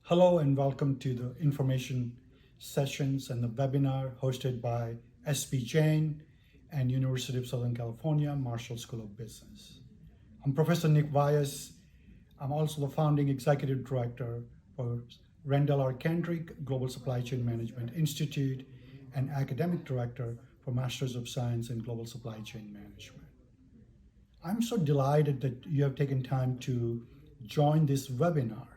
Hello and welcome to the information sessions and the webinar hosted by SPJIMR and University of Southern California Marshall School of Business. I'm Professor Nick Vyas. I'm also the founding executive director for Rendell R. Kendrick Global Supply Chain Management Institute and academic director for Masters of Science in Global Supply Chain Management. I'm so delighted that you have taken time to join this webinar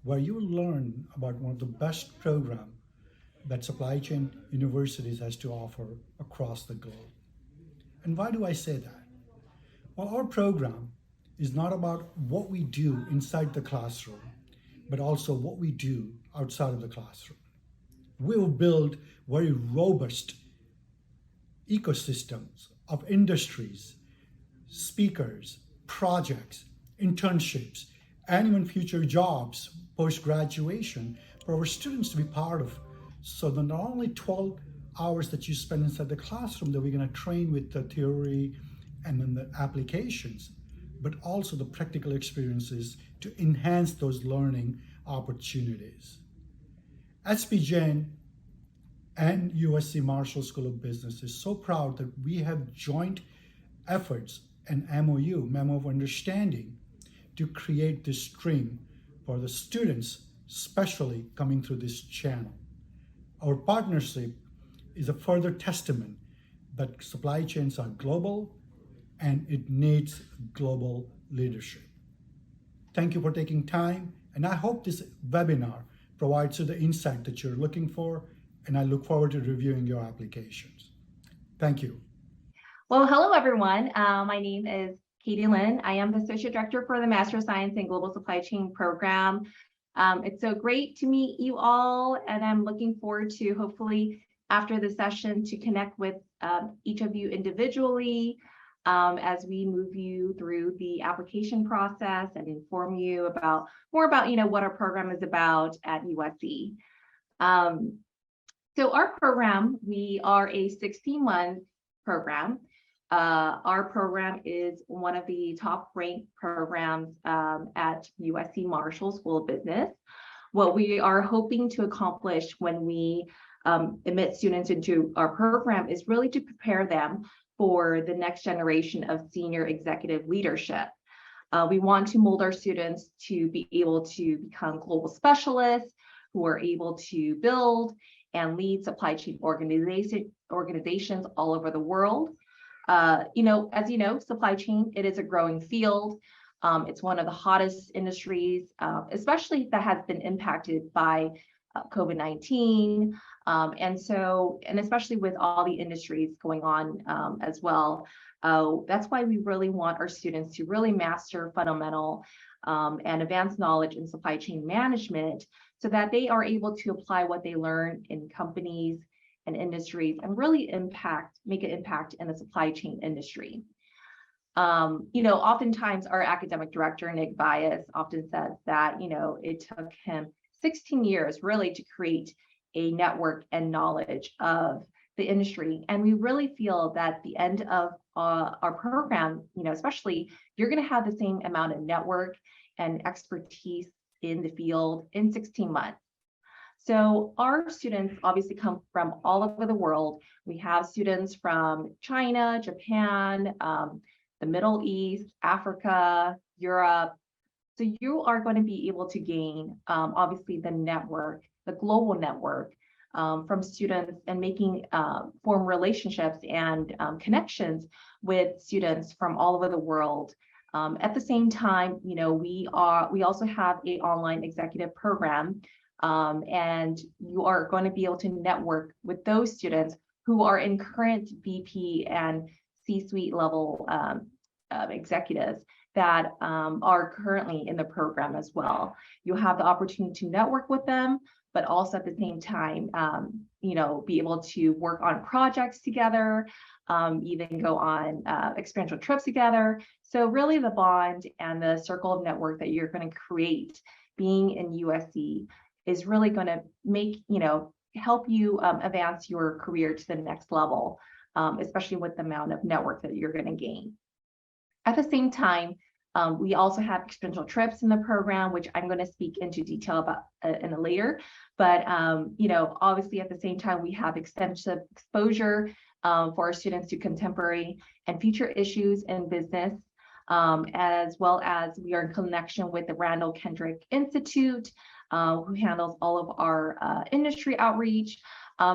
where you will learn about one of the best programs that supply chain universities has to offer across the globe. And why do I say that? Well, our program is not about what we do inside the classroom, but also what we do outside of the classroom. We will build very robust ecosystems of industries, speakers, projects, internships, and even future jobs post-graduation for our students to be part of. So that not only 12 hours that you spend inside the classroom that we're going to train with the theory and then the applications, but also the practical experiences to enhance those learning opportunities. SPJIMR and USC Marshall School of Business is so proud that we have joint efforts and MOU, Memo of Understanding, to create this stream for the students, especially coming through this channel. Our partnership is a further testament that supply chains are global and it needs global leadership. Thank you for taking time, and I hope this webinar provides you the insight that you're looking for, and I look forward to reviewing your applications. Thank you. Well, hello, everyone. My name is Katie Lynn. I am the Associate Director for the Master of Science in Global Supply Chain program. It's so great to meet you all, and I'm looking forward to hopefully after the session to connect with each of you individually as we move you through the application process and inform you about more about what our program is about at USC. So our program, we are a 16-month program. Our program is one of the top ranked programs at USC Marshall School of Business. What we are hoping to accomplish when we admit students into our program is really to prepare them for the next generation of senior executive leadership. We want to mold our students to be able to become global specialists who are able to build and lead supply chain organizations all over the world. As you know, supply chain, it is a growing field. It's one of the hottest industries, especially that has been impacted by COVID-19. And especially with all the industries going on as well. That's why we really want our students to really master fundamental and advanced knowledge in supply chain management so that they are able to apply what they learn in companies and industries and really make an impact in the supply chain industry. Oftentimes our academic director, Nick Vyas, often says that, it took him 16 years really to create a network and knowledge of the industry. And we really feel that at the end of our program, especially, you're going to have the same amount of network and expertise in the field in 16 months. So our students obviously come from all over the world. We have students from China, Japan, the Middle East, Africa, Europe. So you are going to be able to gain, obviously, the network, the global network from students and form relationships and connections with students from all over the world. At the same time, we also have an online executive program. And you are going to be able to network with those students who are in current VP and C-suite level executives that are currently in the program as well. You'll have the opportunity to network with them, but also at the same time, be able to work on projects together, even go on experiential trips together. So really the bond and the circle of network that you're going to create being in USC is really going to help you advance your career to the next level, especially with the amount of network that you're going to gain. At the same time, We also have experiential trips in the program, which I'm going to speak into detail about in a later. But obviously at the same time, we have extensive exposure for our students to contemporary and future issues in business, as well as we are in connection with the Randall Kendrick Institute, who handles all of our industry outreach.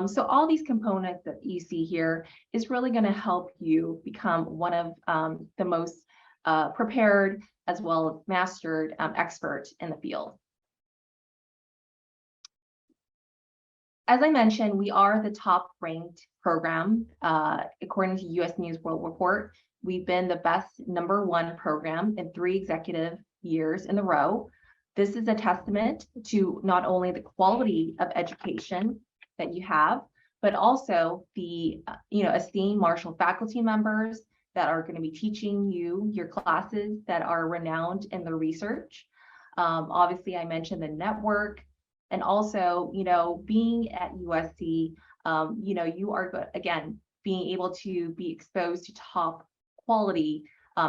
So all these components that you see here is really going to help you become one of the most prepared as well as mastered expert in the field. As I mentioned, we are the top ranked program according to US News World Report. We've been the best #1 program in 3 executive years in a row. This is a testament to not only the quality of education that you have, but also the esteemed Marshall faculty members that are going to be teaching you your classes that are renowned in the research. Obviously, I mentioned the network, and also, being at USC, you are, again, being able to be exposed to top quality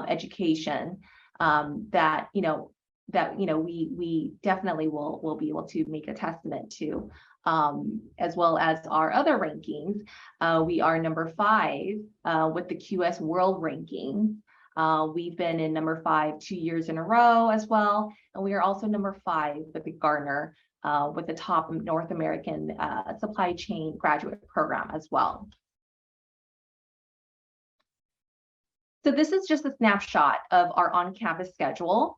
education that we definitely will be able to make a testament to, as well as our other rankings. We are #5 with the QS World Ranking. We've been in #5 2 years in a row as well, and we are also #5 with the Gartner with the top North American supply chain graduate program as well. So this is just a snapshot of our on-campus schedule.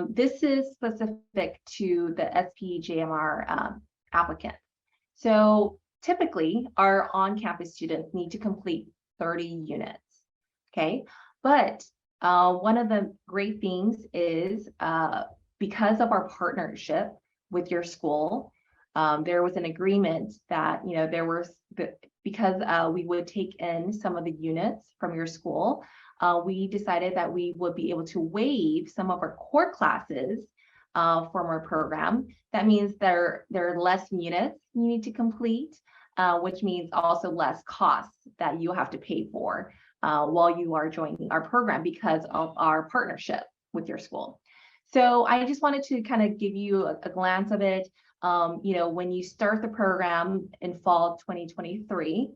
This is specific to the SPJIMR applicants. So typically, our on-campus students need to complete 30 units, okay? But one of the great things is because of our partnership with your school, there was an agreement that, because we would take in some of the units from your school, we decided that we would be able to waive some of our core classes from our program. That means there are less units you need to complete, which means also less costs that you have to pay for while you are joining our program because of our partnership with your school. So I just wanted to kind of give you a glance of it. When you start the program in fall 2023,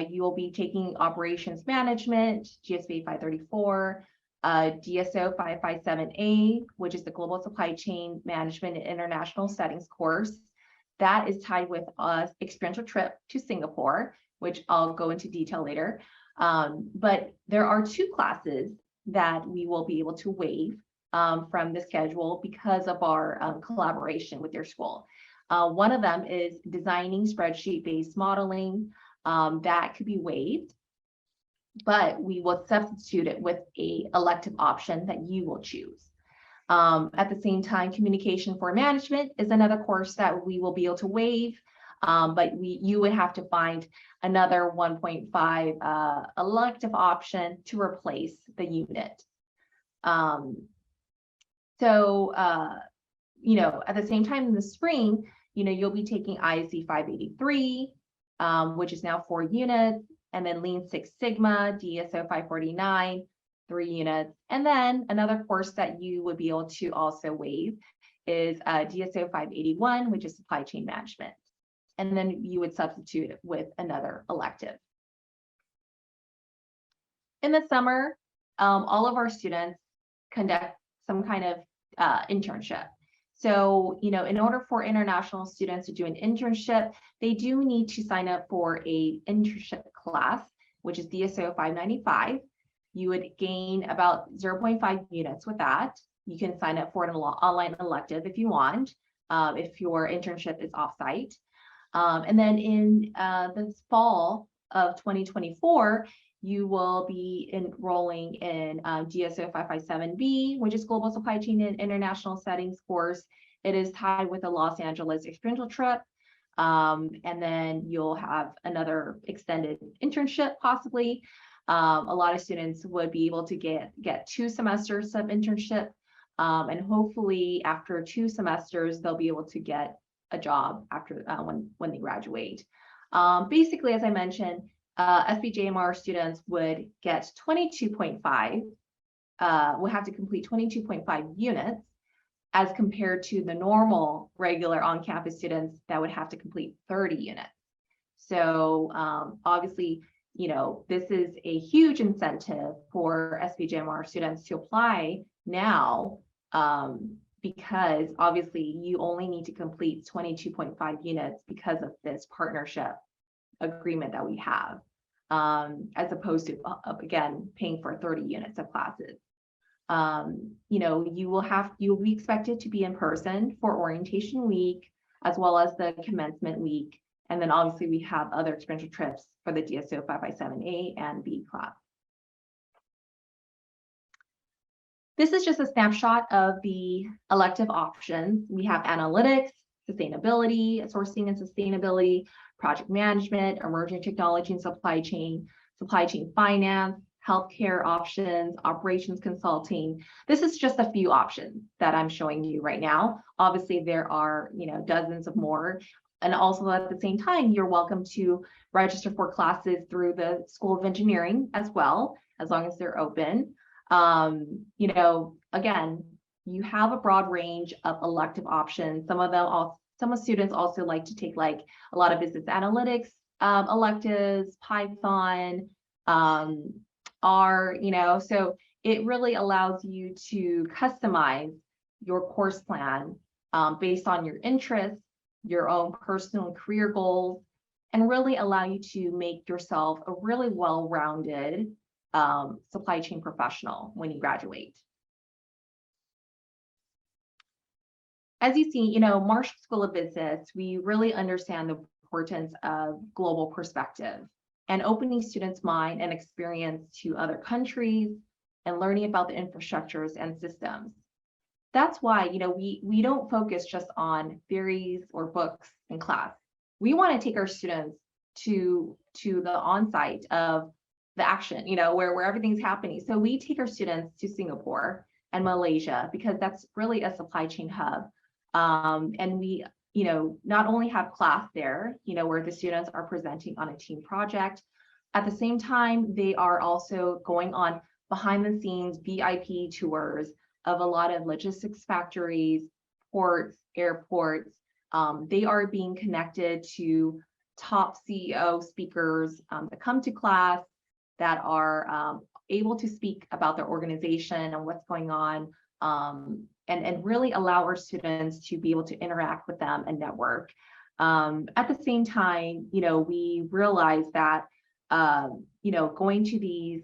you will be taking operations management, GSBA 534, DSO 557A, which is the Global Supply Chain Management in International Settings course. That is tied with an experiential trip to Singapore, which I'll go into detail later. But there are 2 classes that we will be able to waive from the schedule because of our collaboration with your school. One of them is designing spreadsheet-based modeling. That could be waived, but we will substitute it with an elective option that you will choose. At the same time, communication for management is another course that we will be able to waive, but you would have to find another 1.5 elective option to replace the unit. At the same time in the spring, you'll be taking ISC 583, which is now 4 units, and then Lean Six Sigma, DSO 549, 3 units. And then another course that you would be able to also waive is DSO 581, which is supply chain management. And then you would substitute it with another elective. In the summer, all of our students conduct some kind of internship. So, in order for international students to do an internship, they do need to sign up for a internship class, which is DSO 595. You would gain about 0.5 units with that. You can sign up for an online elective if you want, if your internship is offsite. And then in the fall of 2024, you will be enrolling in GSO 557B, which is Global Supply Chain and International Settings course. It is tied with a Los Angeles experiential trip. And then you'll have another extended internship possibly. A lot of students would be able to get 2 semesters of internship. And hopefully after 2 semesters, they'll be able to get a job after when they graduate. Basically, as I mentioned, SPJIMR students would get 22.5 will have to complete 22.5 units as compared to the normal regular on-campus students that would have to complete 30 units. So obviously, this is a huge incentive for SPJIMR students to apply now, because obviously you only need to complete 22.5 units because of this partnership agreement that we have, as opposed to, again, paying for 30 units of classes. You'll be expected to be in person for orientation week, as well as the commencement week. And then obviously we have other experiential trips for the DSO 557A and B class. This is just a snapshot of the elective options. We have analytics, sustainability, sourcing and sustainability, project management, emerging technology and supply chain finance, healthcare options, operations consulting. This is just a few options that I'm showing you right now. Obviously, there are dozens of more. And also at the same time, you're welcome to register for classes through the School of Engineering as well, as long as they're open. Again, you have a broad range of elective options. Some students also like to take like a lot of business analytics electives, Python, R, so it really allows you to customize your course plan based on your interests, your own personal and career goals, and really allow you to make yourself a really well-rounded supply chain professional when you graduate. As you see, Marshall School of Business, we really understand the importance of global perspective and opening students' mind and experience to other countries and learning about the infrastructures and systems. That's why, we don't focus just on theories or books in class. We want to take our students to the on-site of the action, where everything's happening. So we take our students to Singapore and Malaysia because that's really a supply chain hub. And we, not only have class there, where the students are presenting on a team project. At the same time, they are also going on behind the scenes VIP tours of a lot of logistics factories, ports, airports. They are being connected to top CEO speakers that come to class that are able to speak about their organization and what's going on, and really allow our students to be able to interact with them and network. At the same time, we realize that going to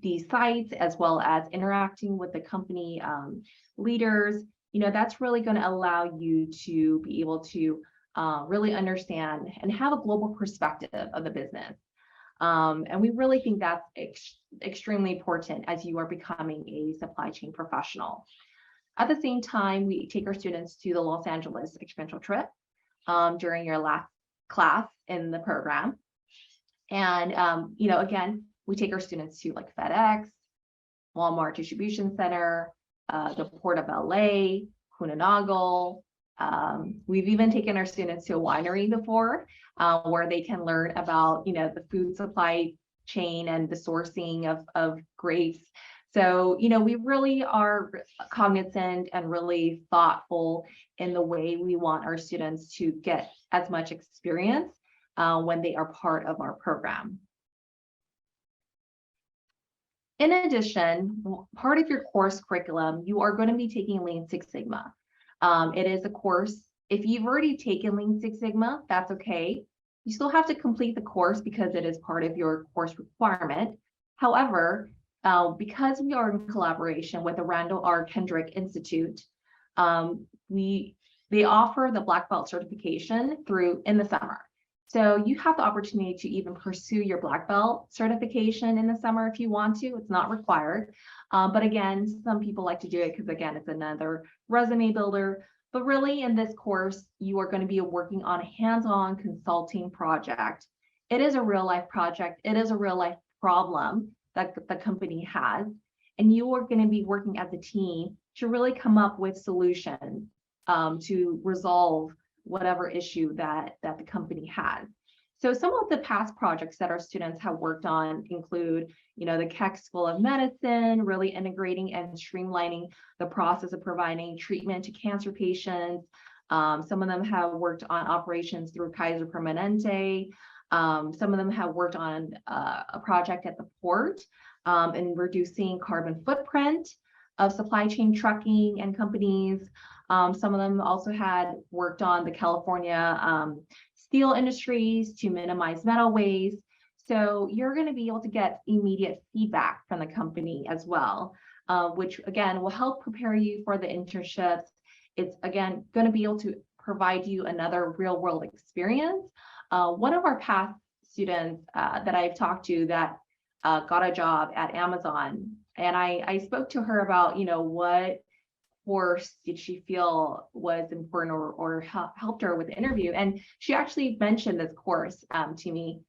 these sites as well as interacting with the company leaders, that's really going to allow you to be able to really understand and have a global perspective of the business. And we really think that's extremely important as you are becoming a supply chain professional. At the same time, we take our students to the Los Angeles experiential trip during your last class in the program. And, again, we take our students to like FedEx, Walmart Distribution Center, the Port of LA, Kunanagal. We've even taken our students to a winery before, where they can learn about, the food supply chain and the sourcing of grapes. So, we really are cognizant and really thoughtful in the way we want our students to get as much experience when they are part of our program. In addition, part of your course curriculum, you are going to be taking Lean Six Sigma. It is a course. If you've already taken Lean Six Sigma, that's okay. You still have to complete the course because it is part of your course requirement. However, because we are in collaboration with the Randall R. Kendrick Institute, they offer the Black Belt certification in the summer. So you have the opportunity to even pursue your Black Belt certification in the summer if you want to. It's not required. But again, some people like to do it because, again, it's another resume builder. But really, in this course, you are going to be working on a hands-on consulting project. It is a real-life project. It is a real-life problem that the company has. And you are going to be working as a team to really come up with solutions to resolve whatever issue that the company has. So some of the past projects that our students have worked on include, the Keck School of Medicine, really integrating and streamlining the process of providing treatment to cancer patients. Some of them have worked on operations through Kaiser Permanente. Some of them have worked on a project at the port in reducing carbon footprint of supply chain trucking and companies. Some of them also had worked on the California steel industries to minimize metal waste. So you're going to be able to get immediate feedback from the company as well, which again will help prepare you for the internships. It's again going to be able to provide you another real world experience. One of our past students that I've talked to that got a job at Amazon, and I spoke to her about, what course did she feel was important or helped her with the interview. And she actually mentioned this course to me.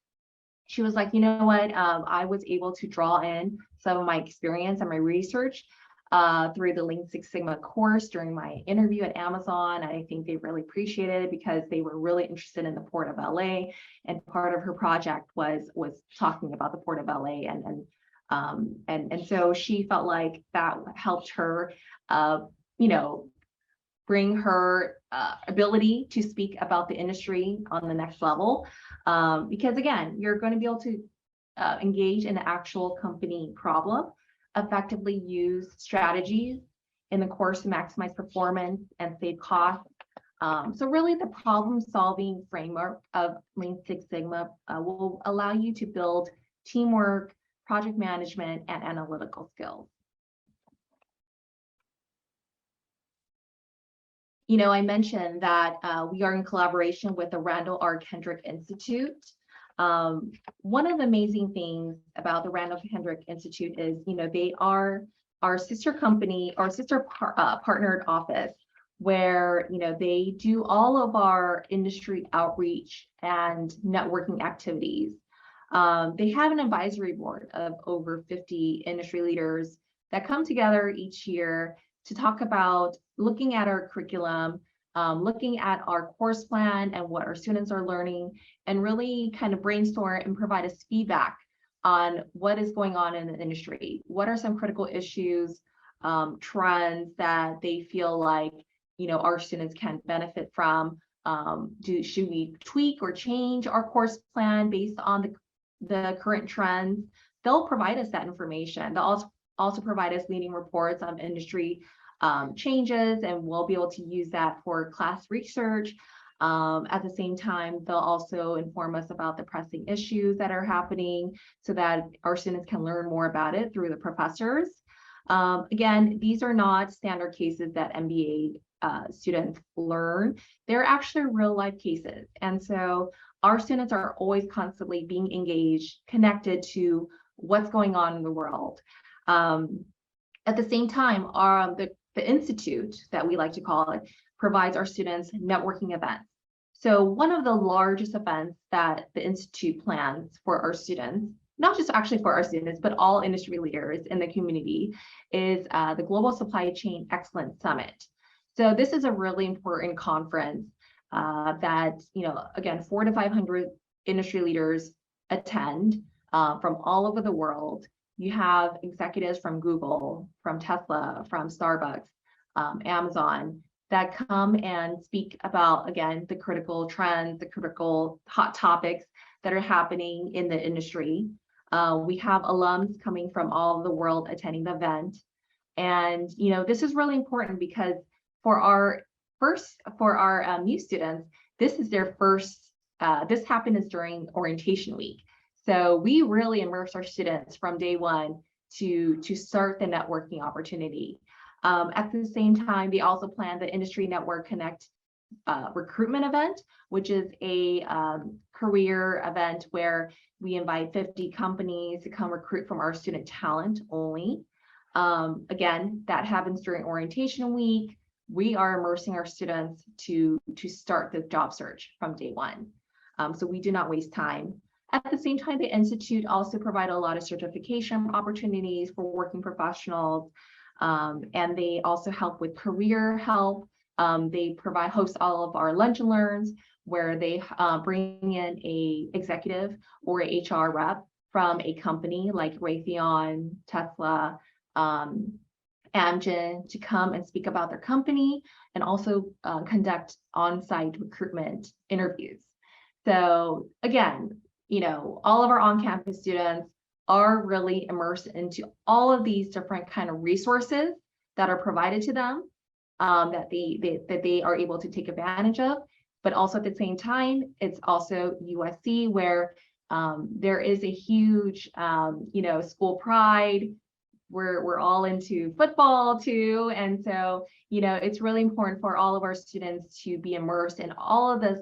She was like, you know what, I was able to draw in some of my experience and my research through the Lean Six Sigma course during my interview at Amazon. I think they really appreciated it because they were really interested in the Port of LA, and part of her project was talking about the Port of LA, and so she felt like that helped her, bring her ability to speak about the industry on the next level, because again, you're going to be able to engage in the actual company problem, effectively use strategies in the course to maximize performance and save costs. So really the problem-solving framework of Lean Six Sigma will allow you to build teamwork, project management, and analytical skills. I mentioned that we are in collaboration with the Randall R. Kendrick Institute. One of the amazing things about the Randall Kendrick Institute is, they are our sister company, our sister partnered office, where, they do all of our industry outreach and networking activities. They have an advisory board of over 50 industry leaders that come together each year to talk about looking at our curriculum, looking at our course plan and what our students are learning, and really kind of brainstorm and provide us feedback on what is going on in the industry. What are some critical issues, trends that they feel like, our students can benefit from? Should we tweak or change our course plan based on the current trends? They'll provide us that information. They'll also provide us leading reports on industry changes, and we'll be able to use that for class research. At the same time, they'll also inform us about the pressing issues that are happening so that our students can learn more about it through the professors. Again, these are not standard cases that MBA students learn. They're actually real life cases. And so our students are always constantly being engaged, connected to what's going on in the world. At the same time, the institute, that we like to call it, provides our students networking events. So one of the largest events that the institute plans for our students, not just actually for our students, but all industry leaders in the community, is the Global Supply Chain Excellence Summit. So this is a really important conference that, again, 400 to 500 industry leaders attend from all over the world. You have executives from Google, from Tesla, from Starbucks, Amazon, that come and speak about, again, the critical trends, the critical hot topics that are happening in the industry. We have alums coming from all over the world attending the event. And, this is really important because for our new students, this is their first, this happens during orientation week. So we really immerse our students from day one to start the networking opportunity. At the same time, they also plan the Industry Network Connect recruitment event, which is a career event where we invite 50 companies to come recruit from our student talent only. Again, that happens during orientation week. We are immersing our students to start the job search from day one. So we do not waste time. At the same time, the Institute also provide a lot of certification opportunities for working professionals, and they also help with career help They host all of our lunch and learns, where they bring in a executive or a HR rep from a company like Raytheon, Tesla, Amgen, to come and speak about their company, and also conduct on-site recruitment interviews. So again, all of our on-campus students are really immersed into all of these different kind of resources that are provided to them, that they are able to take advantage of. But also at the same time, it's also USC, where there is a huge, school pride. We're all into football too, and so it's really important for all of our students to be immersed in all of this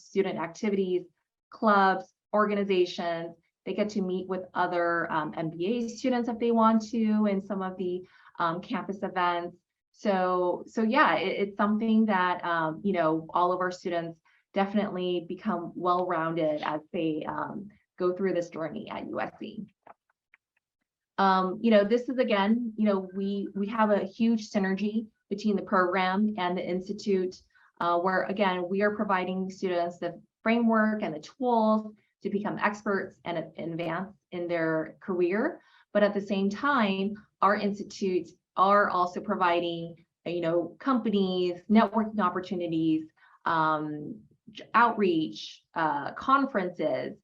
student activities, clubs, organizations. They get to meet with other MBA students if they want to in some of the campus events. So yeah, it's something that all of our students definitely become well-rounded as they go through this journey at USC. This is, again, we have a huge synergy between the program and the institute, where again we are providing students the framework and the tools to become experts and advance in their career. But at the same time, our institutes are also providing, companies, networking opportunities, outreach, conferences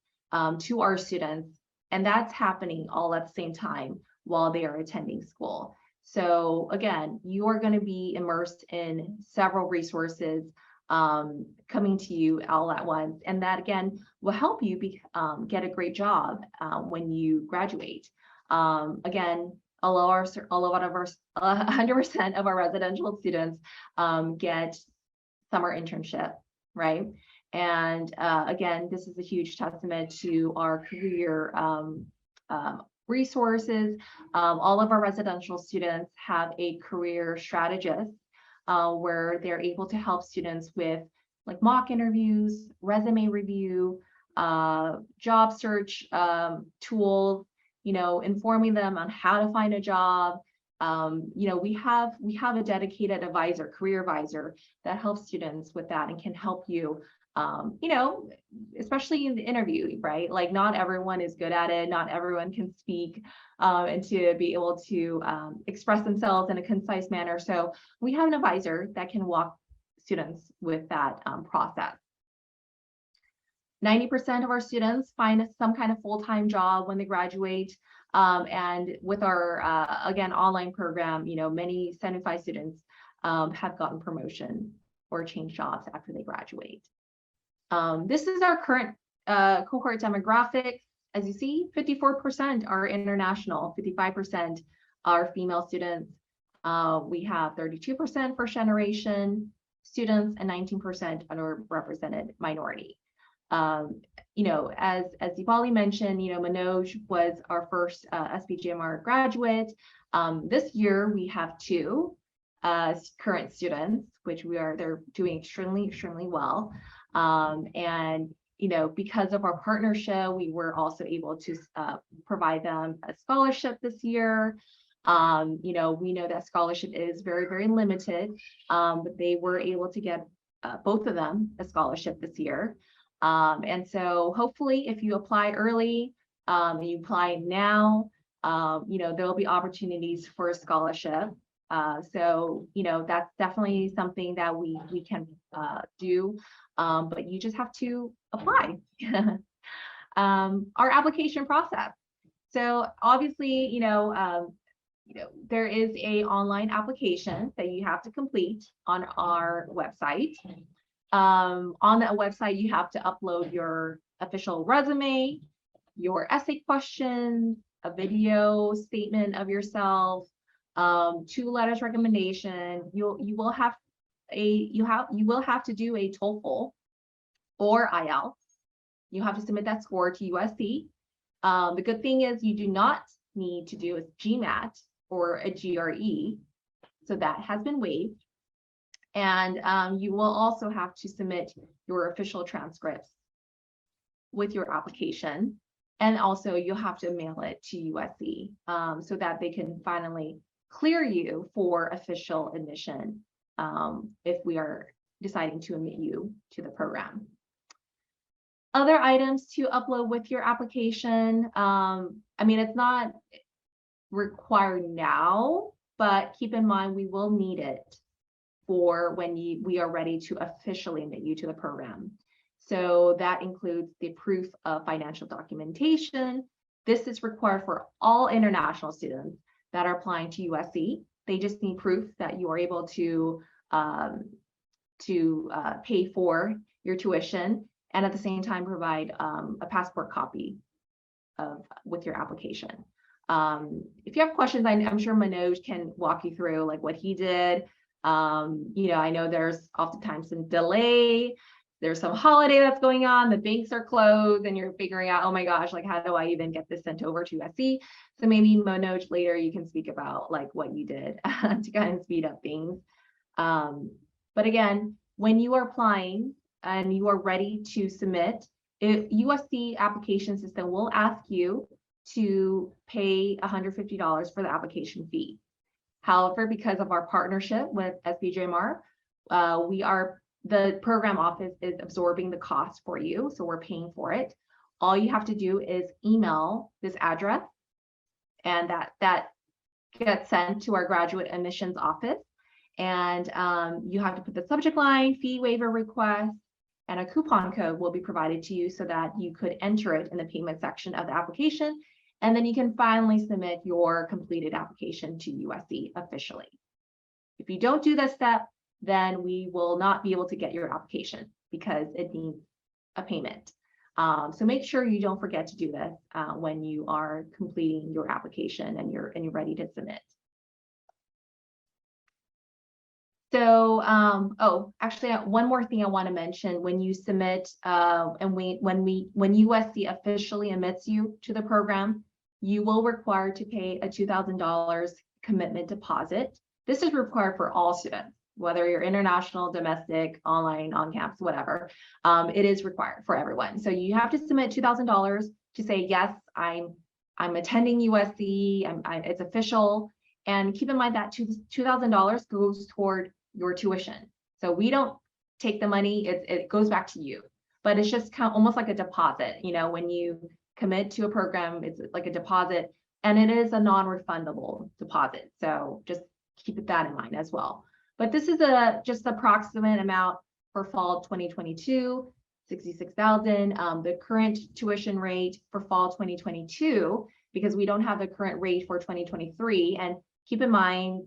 to our students. And that's happening all at the same time while they are attending school. So again, you are going to be immersed in several resources coming to you all at once. And that, again, will help you get a great job when you graduate. Again, 100% of our residential students get summer internship, right? And again, this is a huge testament to our career resources. All of our residential students have a career strategist where they're able to help students with like mock interviews, resume review, job search tools, informing them on how to find a job. We have a dedicated advisor, career advisor, that helps students with that and can help you, especially in the interview, right? Like, not everyone is good at it. Not everyone can speak and to be able to express themselves in a concise manner. So we have an advisor that can walk students with that process. 90% of our students find some kind of full-time job when they graduate. And with our, again, online program, many 75 students have gotten promotion or changed jobs after they graduate. This is our current cohort demographics. As you see, 54% are international, 55% are female students. We have 32% first generation students and 19% underrepresented minority. As Deepali mentioned, Manoj was our first SPJIMR graduate. This year we have 2 current students, which they're doing extremely well. And because of our partnership, we were also able to provide them a scholarship this year. We know that scholarship is very, very limited, but they were able to get both of them a scholarship this year. And so hopefully if you apply early, you apply now, there'll be opportunities for a scholarship. So that's definitely something that we can do, but you just have to apply. Our application process. So obviously, there is a online application that you have to complete on our website. On that website, you have to upload your official resume, your essay questions, a video statement of yourself, 2 letters recommendation. You will have to do a TOEFL or IELTS. You have to submit that score to USC. The good thing is you do not need to do a GMAT or a GRE, so that has been waived. And you will also have to submit your official transcripts with your application. And also you'll have to mail it to USC so that they can finally clear you for official admission if we are deciding to admit you to the program. Other items to upload with your application. I mean, it's not required now, but keep in mind we will need it for when we are ready to officially admit you to the program. So that includes the proof of financial documentation. This is required for all international students that are applying to USC. They just need proof that you are able to pay for your tuition, and at the same time provide a passport copy with your application. If you have questions, I'm sure Manoj can walk you through like what he did. I know there's oftentimes some delay. There's some holiday that's going on, the banks are closed, and you're figuring out, oh my gosh, like how do I even get this sent over to USC? So maybe Manoj, later you can speak about like what you did to kind of speed up things. But again, when you are applying and you are ready to submit, USC application system will ask you to pay $150 for the application fee. However, because of our partnership with SPJIMR, the program office is absorbing the cost for you, so we're paying for it. All you have to do is email this address, and that gets sent to our graduate admissions office. And you have to put the subject line, fee waiver request, and a coupon code will be provided to you so that you could enter it in the payment section of the application. And then you can finally submit your completed application to USC officially. If you don't do this step, then we will not be able to get your application because it needs a payment. So make sure you don't forget to do this when you are completing your application and you're ready to submit. So, actually, one more thing I want to mention: when you submit, and when USC officially admits you to the program, you will require to pay a $2,000 commitment deposit. This is required for all students, whether you're international, domestic, online, on campus, whatever. It is required for everyone. So you have to submit $2,000 to say, yes, I'm attending USC. It's official. And keep in mind that $2,000 goes toward your tuition. So we don't take the money, it goes back to you, but it's just kind of almost like a deposit. When you commit to a program, it's like a deposit, and it is a non-refundable deposit. So just keep that in mind as well. But this is just approximate amount for fall 2022, $66,000. The current tuition rate for fall 2022, because we don't have the current rate for 2023, and keep in mind,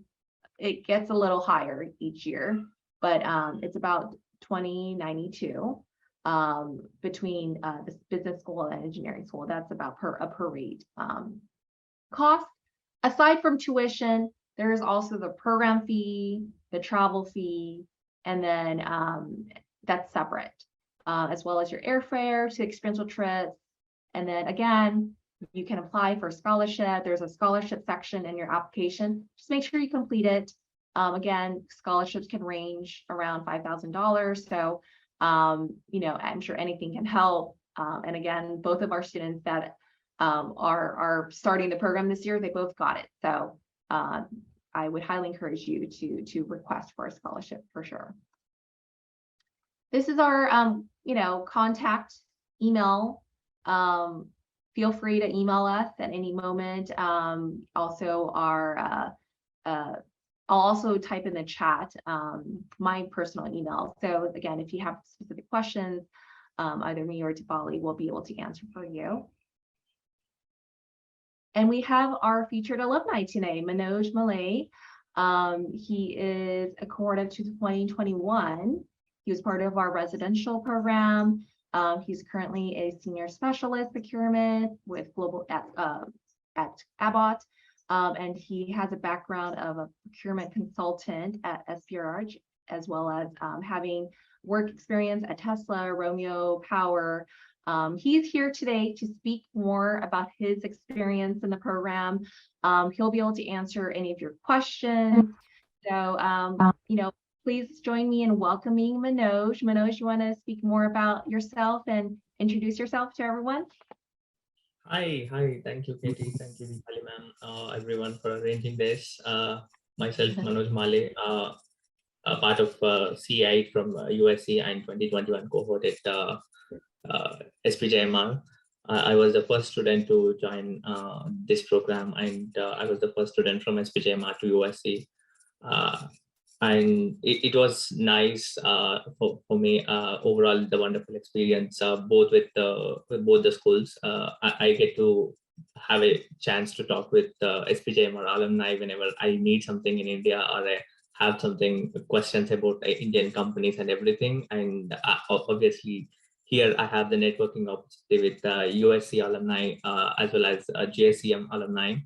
it gets a little higher each year, but it's about $20.92 between the business school and engineering school. That's about a per rate cost. Aside from tuition, there is also the program fee, the travel fee, and then that's separate, as well as your airfare to experiential trips. And then again, you can apply for a scholarship. There's a scholarship section in your application. Just make sure you complete it. Again, scholarships can range around $5,000. So, I'm sure anything can help. And again, both of our students that are starting the program this year, they both got it. So I would highly encourage you to request for a scholarship for sure. This is our, contact email. Feel free to email us at any moment. Also, I'll also type in the chat my personal email. So again, if you have specific questions, either me or Tifali will be able to answer for you. And we have our featured alumni today, Manoj Malay. He is a cohort of 2021. He was part of our residential program. He's currently a senior specialist procurement with global at Abbott, and he has a background of a procurement consultant at SPJIMR, as well as having work experience at Tesla, Romeo Power. He's here today to speak more about his experience in the program. He'll be able to answer any of your questions. So, please join me in welcoming Manoj. Manoj, you want to speak more about yourself and introduce yourself to everyone? Hi. Thank you, Katie. Thank you, Dipali ma'am, everyone for arranging this. Myself, Manoj Malay. part of CI from USC and 2021 cohort at SPJIMR. I was the first student to join this program, and I was the first student from SPJIMR to USC. And it was nice for me. Overall, the wonderful experience, both with both the schools. I get to have a chance to talk with SPJIMR alumni whenever I need something in India, or I have something questions about Indian companies and everything. And obviously, here I have the networking opportunity with USC alumni as well as GSCM alumni.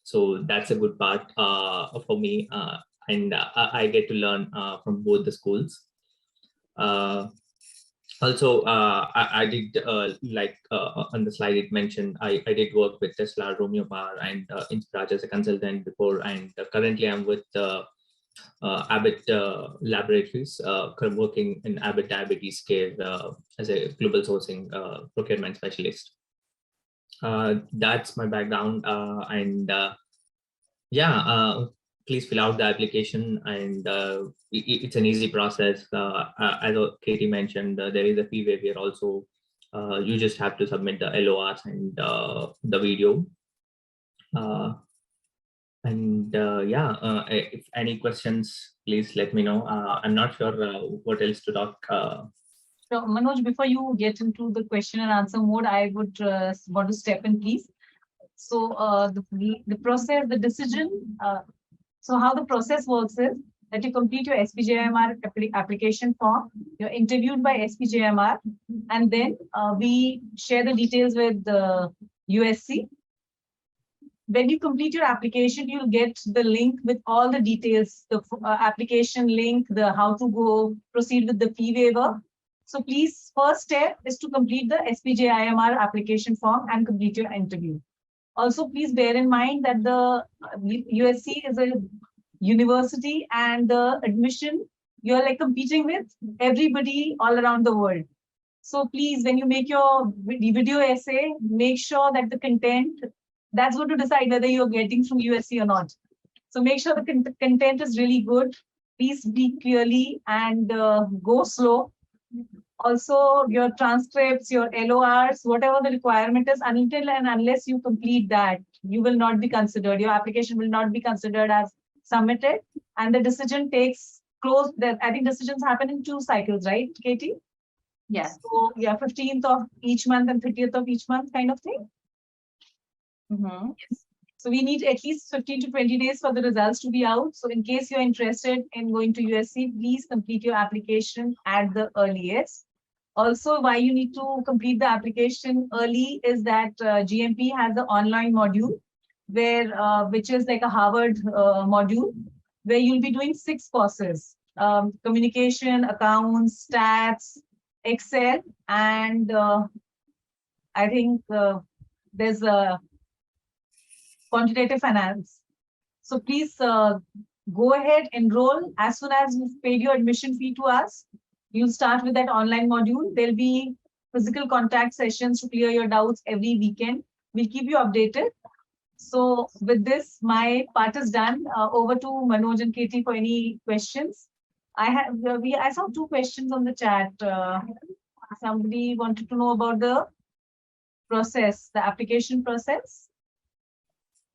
So that's a good part for me. And I get to learn from both the schools. Also, I did like on the slide it mentioned, I did work with Tesla, Romeo Power, and Inspirage as a consultant before, and currently I'm with Abbott Laboratories, working in Abbott Diabetes Care as a global sourcing procurement specialist. That's my background, and yeah, please fill out the application, and it's an easy process. As Katie mentioned, there is a fee waiver also. You just have to submit the LORs and the video. Yeah, if any questions, please let me know. I'm not sure what else to talk. So Manoj, before you get into the question and answer mode, I would want to step in, please. So the process, the decision, so how the process works is that you complete your SPJIMR application form, you're interviewed by SPJIMR, and then we share the details with the USC. When you complete your application, you'll get the link with all the details, the application link, the how to go proceed with the fee waiver. So please, first step is to complete the SPJIMR application form and complete your interview. Also, please bear in mind that the USC is a university, and the admission you're like competing with everybody all around the world. So please, when you make your video essay, make sure that the content, that's going to decide whether you're getting through USC or not. So make sure the content is really good. Please speak clearly and go slow. Also, your transcripts, your LORs, whatever the requirement is, until and unless you complete that, you will not be considered. Your application will not be considered as submitted, and the decision takes close. I think decisions happen in 2 cycles, right, Katie? Yes. So yeah, 15th of each month and 30th of each month, kind of thing. Yes. So we need at least 15 to 20 days for the results to be out. So in case you're interested in going to USC, please complete your application at the earliest. Also, why you need to complete the application early is that GMP has the online module, where which is like a Harvard module, where you'll be doing 6 courses: communication, accounts, stats, Excel, and I think there's a quantitative finance. So please go ahead, enroll as soon as you've paid your admission fee to us. You'll start with that online module. There'll be physical contact sessions to clear your doubts every weekend. We'll keep you updated. So with this, my part is done. Over to Manoj and Katie for any questions. I saw 2 questions on the chat. Somebody wanted to know about the process, the application process.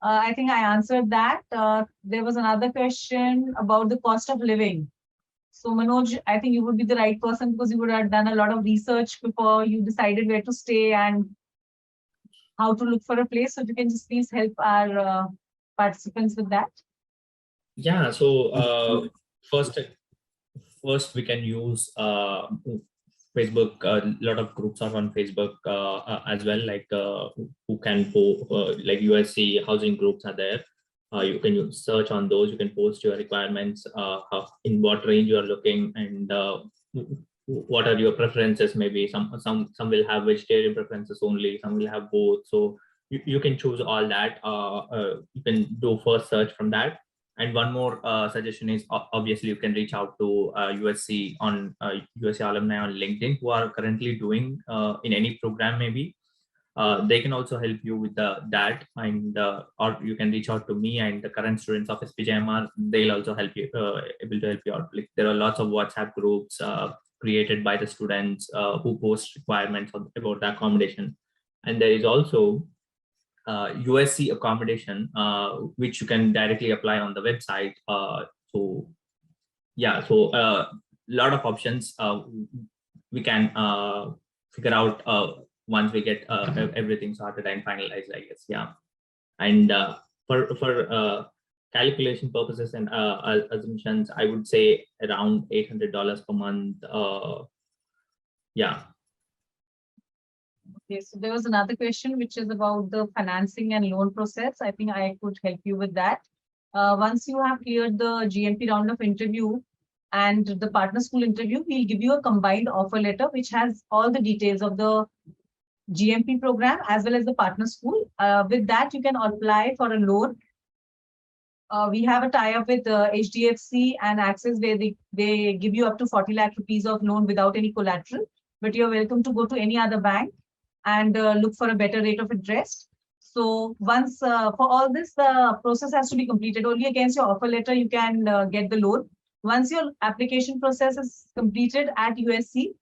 I think I answered that. There was another question about the cost of living. So Manoj, I think you would be the right person because you would have done a lot of research before you decided where to stay and how to look for a place. So if you can just please help our participants with that. Yeah, so first we can use Facebook. A lot of groups are on Facebook as well, like who can like USC housing groups are there. You can search on those. You can post your requirements, in what range you are looking, and what are your preferences. Maybe some will have vegetarian preferences only, some will have both. So you can choose all that. You can do first search from that. And one more suggestion is obviously you can reach out to USC on USC alumni on LinkedIn who are currently doing in any program maybe. they can also help you with that, and or you can reach out to me and the current students of SPJIMR. They'll also help you, able to help you out. Like there are lots of WhatsApp groups created by the students who post requirements about the accommodation, and there is also USC accommodation which you can directly apply on the website. So yeah, so a lot of options we can figure out once we get everything sorted and finalized, I guess. Yeah, and for calculation purposes and assumptions, I would say around $800 per month. Yeah. Okay, so there was another question which is about the financing and loan process. I think I could help you with that. Once you have cleared the GMP round of interview and the partner school interview, we'll give you a combined offer letter which has all the details of the GMP program as well as the partner school. With that, you can apply for a loan. We have a tie-up with HDFC and Axis where they give you up to 40 lakh rupees of loan without any collateral, but you're welcome to go to any other bank and look for a better rate of interest. So once for all this, the process has to be completed. Only against your offer letter, you can get the loan. Once your application process is completed at USC,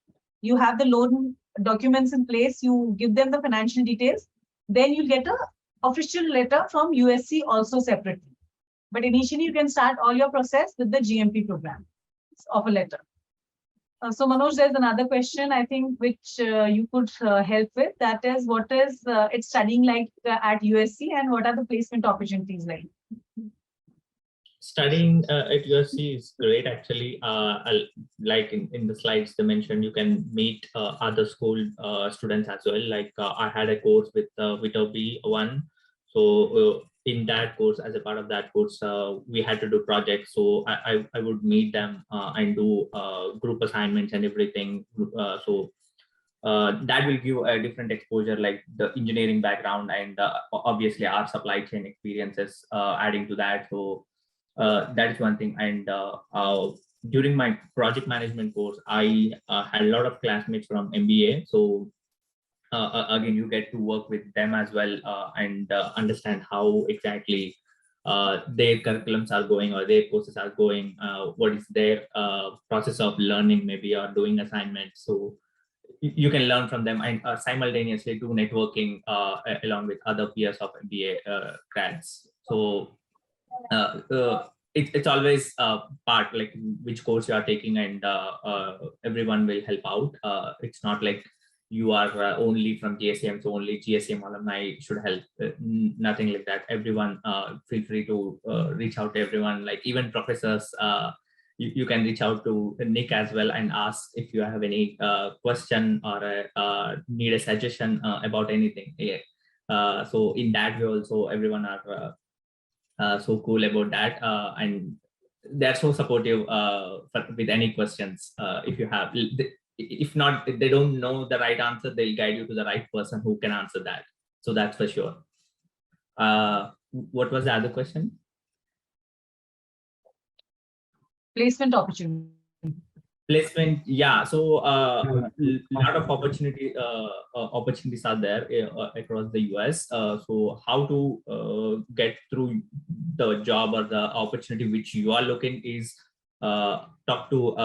you have the loan documents in place, you give them the financial details, then you'll get an official letter from USC also separately. But initially, you can start all your process with the GMP program offer letter. So Manoj, there's another question I think which you could help with. That is, what is its studying like at USC and what are the placement opportunities like? Studying at USC is great, actually. Like in the slides they mentioned, you can meet other school students as well. Like I had a course with B1. So in that course, as a part of that course, we had to do projects. So I would meet them and do group assignments and everything. So that will give a different exposure, like the engineering background and obviously our supply chain experiences adding to that. So that is one thing. And during my project management course, I had a lot of classmates from MBA. So again, you get to work with them as well and understand how exactly their curriculums are going or their courses are going, what is their process of learning maybe or doing assignments. So you can learn from them and simultaneously do networking along with other peers of MBA grads. So it's always part like which course you are taking, and everyone will help out. It's not like you are only from GSCM, so only GSCM alumni should help. Nothing like that. Everyone feel free to reach out to everyone, like even professors. You can reach out to Nick as well and ask if you have any question or need a suggestion about anything. Yeah. So in that way also, everyone are so cool about that, and they're so supportive with any questions if you have. If not, if they don't know the right answer, they'll guide you to the right person who can answer that. So that's for sure. What was the other question? Placement opportunity. Placement, yeah. So lot of opportunities are there across the US. So how to get through the job or the opportunity which you are looking is talk to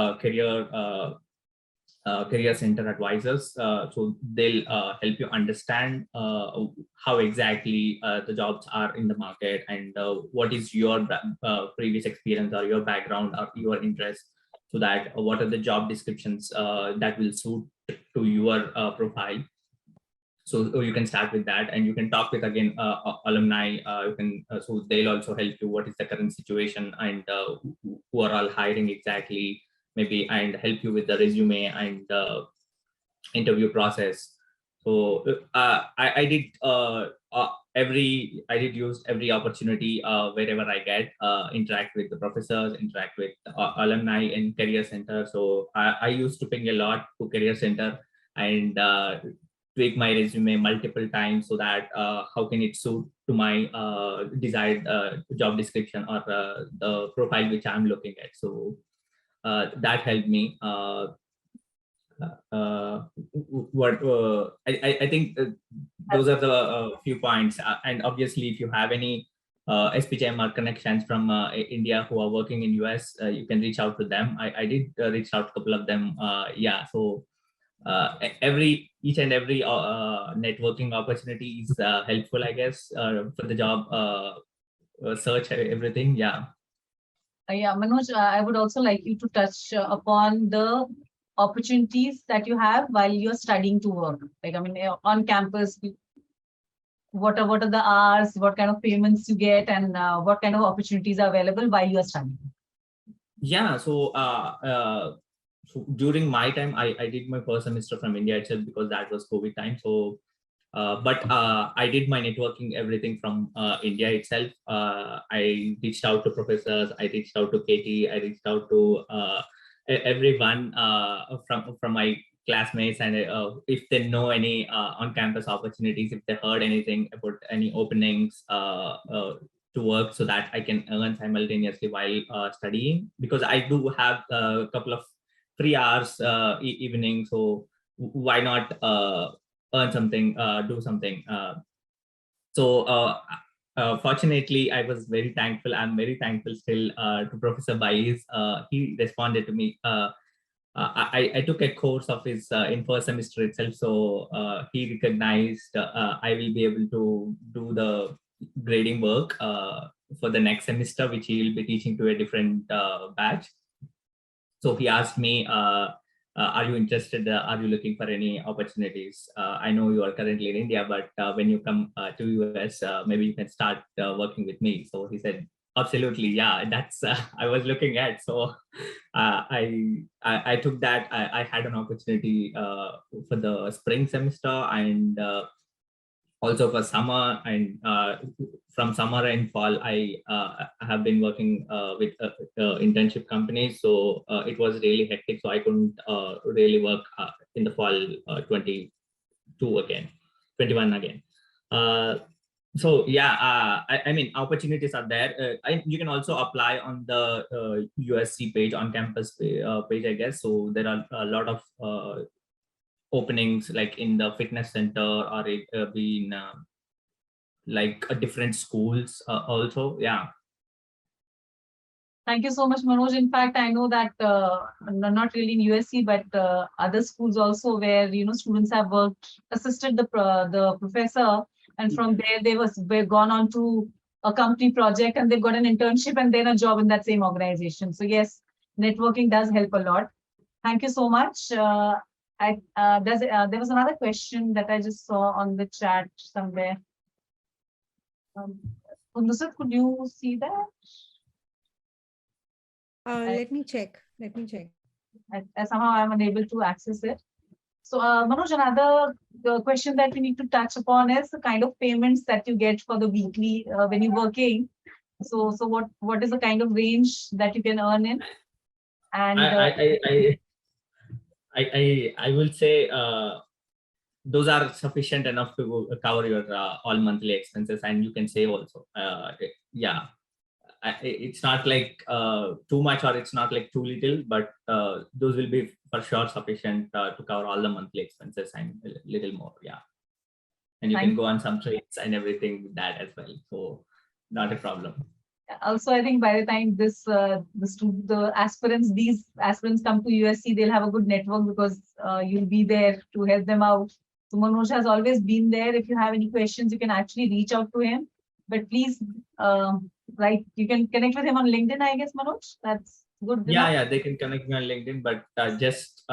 career center advisors. So they'll help you understand how exactly the jobs are in the market and what is your previous experience or your background or your interest, so that what are the job descriptions that will suit to your profile. So you can start with that, and you can talk with again alumni. You can so they'll also help you what is the current situation and who are all hiring exactly, maybe, and help you with the resume and interview process. So I did use every opportunity wherever I get, interact with the professors, interact with alumni in career center. So I used to ping a lot to career center and tweak my resume multiple times so that how can it suit to my desired job description or the profile which I'm looking at. So that helped me. I think those are the few points. And obviously, if you have any SPJIMR connections from India who are working in US, you can reach out to them. I did reach out to a couple of them. Yeah, so each and every networking opportunity is helpful, I guess, for the job search, everything. Yeah. Yeah, Manoj, I would also like you to touch upon the opportunities that you have while you're studying to work. Like, I mean, on campus, what are the hours, what kind of payments you get, and what kind of opportunities are available while you are studying? Yeah, so during my time, I did my first semester from India itself because that was COVID time. So but I did my networking everything from India itself. I reached out to professors, I reached out to Katie, I reached out to everyone from my classmates, and if they know any on-campus opportunities, if they heard anything about any openings to work, so that I can earn simultaneously while studying, because I do have a couple of 3 hours evening, so why not earn something, do something. So fortunately, I was very thankful. I'm very thankful still to Professor Baiz. He responded to me. I took a course of his in first semester itself, so he recognized I will be able to do the grading work for the next semester, which he will be teaching to a different batch. So he asked me, are you interested? Are you looking for any opportunities? I know you are currently in India, but when you come to US, maybe you can start working with me. So he said, absolutely, yeah, that's I was looking at. So I took that. I had an opportunity for the spring semester, and also for summer, and from summer and fall, I have been working with internship companies. So it was really hectic. So I couldn't really work in the fall 22 again, 21 again. So yeah, I mean, opportunities are there. You can also apply on the USC page, on campus page, I guess. So there are a lot of openings, like in the fitness center, or it be in like different schools also. Yeah. Thank you so much, Manoj. In fact, I know that not really in USC, but other schools also, where students have worked, assisted the professor, and from there they've gone on to a company project, and they've got an internship and then a job in that same organization. So yes, networking does help a lot. Thank you so much. There was another question that I just saw on the chat somewhere. Nusrat, could you see that? Let me check. Somehow I'm unable to access it. So Manoj, another question that we need to touch upon is the kind of payments that you get for the weekly when you're working. So what is the kind of range that you can earn in? And I will say those are sufficient enough to cover your all monthly expenses, and you can save also. Yeah. It's not like too much, or it's not like too little, but those will be for sure sufficient to cover all the monthly expenses and a little more. Yeah. And you can go on some trips and everything with that as well. So not a problem. Also, I think by the time these aspirants come to USC, they'll have a good network, because you'll be there to help them out. So Manoj has always been there. If you have any questions, you can actually reach out to him. But please, you can connect with him on LinkedIn, I guess, Manoj. That's good. Yeah, they can connect me on LinkedIn, but just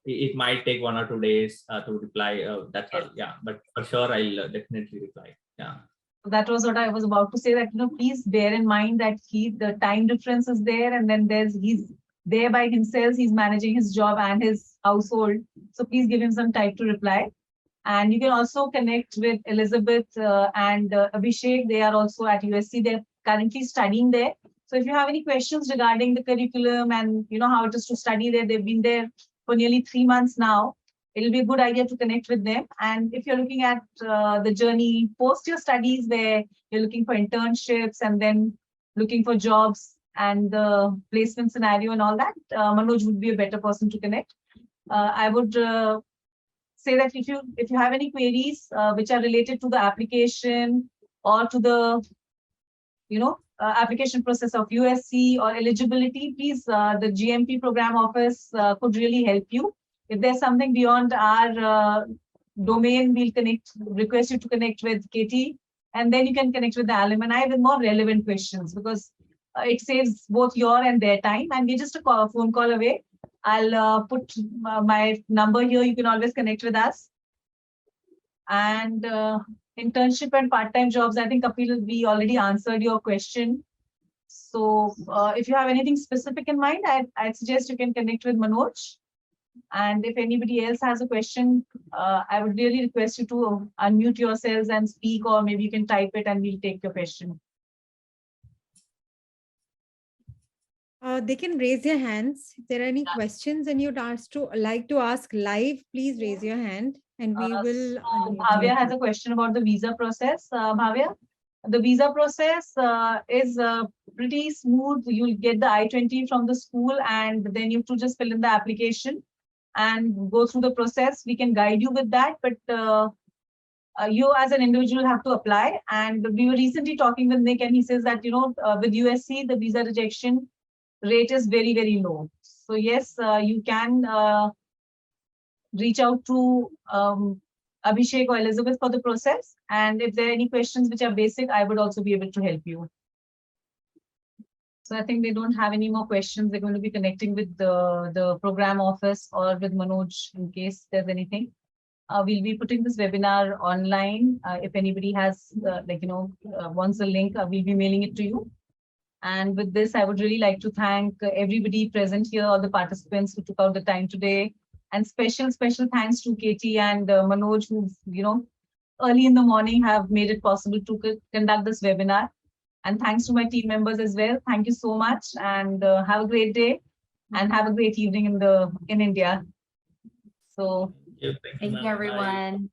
it might take 1 or 2 days to reply. That's all. Yeah, but for sure, I'll definitely reply. Yeah. That was what I was about to say, that please bear in mind that the time difference is there, and then he's there by himself, he's managing his job and his household. So please give him some time to reply. And you can also connect with Elizabeth and Abhishek. They are also at USC. They're currently studying there. So if you have any questions regarding the curriculum and how it is to study there, they've been there for nearly 3 months now. It'll be a good idea to connect with them. And if you're looking at the journey post your studies, where you're looking for internships and then looking for jobs and the placement scenario and all that, Manoj would be a better person to connect. I would say that if you have any queries which are related to the application or to the application process of USC or eligibility, please the GMP program office could really help you. If there's something beyond our domain, we'll request you to connect with Katie, and then you can connect with the alumni with more relevant questions, because it saves both your and their time, and we're just a phone call away. I'll put my number here. You can always connect with us. And internship and part-time jobs, I think, Kapil, we already answered your question. So if you have anything specific in mind, I'd suggest you can connect with Manoj. And if anybody else has a question, I would really request you to unmute yourselves and speak, or maybe you can type it and we'll take your question. They can raise their hands. If there are any questions and you'd like to ask live, please raise your hand and we will. Bhavya has a question about the visa process. Bhavya, the visa process is pretty smooth. You'll get the I-20 from the school, and then you have to just fill in the application and go through the process. We can guide you with that, but you as an individual have to apply. And we were recently talking with Nick, and he says that, with USC, the visa rejection rate is very, very low. So yes, you can reach out to Abhishek or Elizabeth for the process. And if there are any questions which are basic, I would also be able to help you. So I think they don't have any more questions. They're going to be connecting with the program office or with Manoj in case there's anything. We'll be putting this webinar online. If anybody has, wants a link, we'll be mailing it to you. And with this, I would really like to thank everybody present here, all the participants who took out the time today. And special thanks to Katie and Manoj, who, early in the morning have made it possible to conduct this webinar. And thanks to my team members as well. Thank you so much, and have a great day and have a great evening in India. So thank you, everyone.